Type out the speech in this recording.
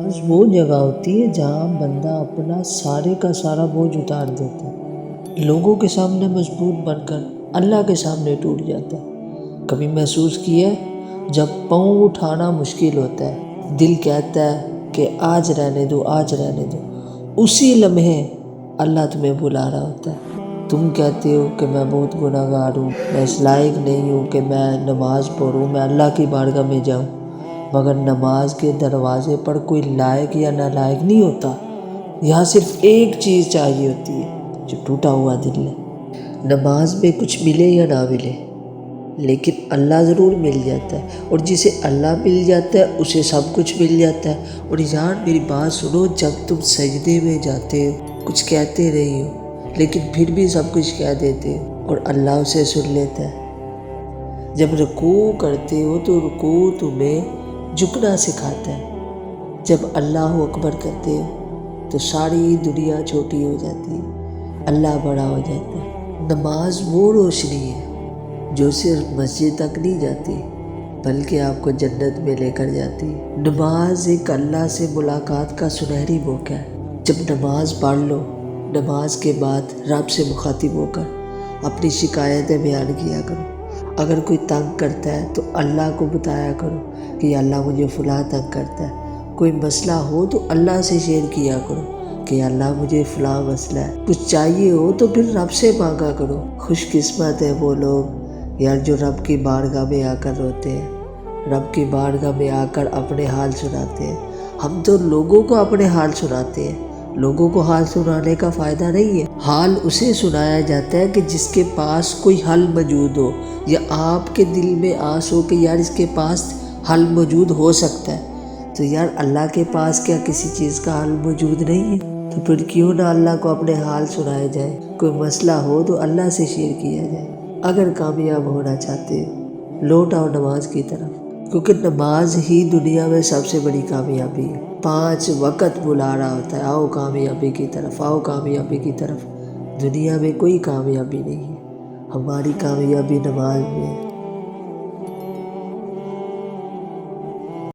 نماز وہ جگہ ہوتی ہے جہاں بندہ اپنا سارے کا سارا بوجھ اتار دیتا ہے، لوگوں کے سامنے مضبوط بن کر اللہ کے سامنے ٹوٹ جاتا ہے۔ کبھی محسوس کیا ہے جب پاؤں اٹھانا مشکل ہوتا ہے، دل کہتا ہے کہ آج رہنے دو، آج رہنے دو، اسی لمحے اللہ تمہیں بلا رہا ہوتا ہے۔ تم کہتے ہو کہ میں بہت گناہ گار ہوں، میں اس لائق نہیں ہوں کہ میں نماز پڑھوں، میں اللہ کی بارگاہ میں جاؤں، مگر نماز کے دروازے پر کوئی لائق یا نالائق نہیں ہوتا، یہاں صرف ایک چیز چاہیے ہوتی ہے، جو ٹوٹا ہوا دل ہے۔ نماز میں کچھ ملے یا نہ ملے، لیکن اللہ ضرور مل جاتا ہے، اور جسے اللہ مل جاتا ہے اسے سب کچھ مل جاتا ہے۔ اور یار میری بات سنو، جب تم سجدے میں جاتے ہو، کچھ کہتے نہیں ہو، لیکن پھر بھی سب کچھ کہہ دیتے ہو، اور اللہ اسے سن لیتا ہے۔ جب رکوع کرتے ہو تو رکوع تمہیں جھکنا سکھاتا ہے، جب اللہ اکبر کہتے ہو تو ساری دنیا چھوٹی ہو جاتی ہے، اللہ بڑا ہو جاتا ہے۔ نماز وہ روشنی ہے جو صرف مسجد تک نہیں جاتی، بلکہ آپ کو جنت میں لے کر جاتی ہے۔ نماز ایک اللہ سے ملاقات کا سنہری موقع ہے۔ جب نماز پڑھ لو، نماز کے بعد رب سے مخاطب ہو کر اپنی شکایتیں بیان کیا کرو۔ اگر کوئی تنگ کرتا ہے تو اللہ کو بتایا کرو کہ یا اللہ مجھے فلاں تنگ کرتا ہے۔ کوئی مسئلہ ہو تو اللہ سے شیئر کیا کرو کہ یا اللہ مجھے فلاں مسئلہ ہے۔ کچھ چاہیے ہو تو پھر رب سے مانگا کرو۔ خوش قسمت ہے وہ لوگ یار جو رب کی بارگاہ میں آ کر روتے ہیں، رب کی بارگاہ میں آ کر اپنے حال سناتے ہیں۔ ہم تو لوگوں کو اپنے حال سناتے ہیں، لوگوں کو حال سنانے کا فائدہ نہیں ہے۔ حال اسے سنایا جاتا ہے کہ جس کے پاس کوئی حل موجود ہو، یا آپ کے دل میں آس ہو کہ یار اس کے پاس حل موجود ہو سکتا ہے۔ تو یار اللہ کے پاس کیا کسی چیز کا حل موجود نہیں ہے؟ تو پھر کیوں نہ اللہ کو اپنے حال سنائے جائے۔ کوئی مسئلہ ہو تو اللہ سے شیئر کیا جائے۔ اگر کامیاب ہونا چاہتے ہو، لوٹ آؤ نماز کی طرف، کیونکہ نماز ہی دنیا میں سب سے بڑی کامیابی ہے۔ 5 وقت بلا رہا ہوتا ہے، آؤ کامیابی کی طرف، آؤ کامیابی کی طرف۔ دنیا میں کوئی کامیابی نہیں ہے، ہماری کامیابی نماز میں ہے۔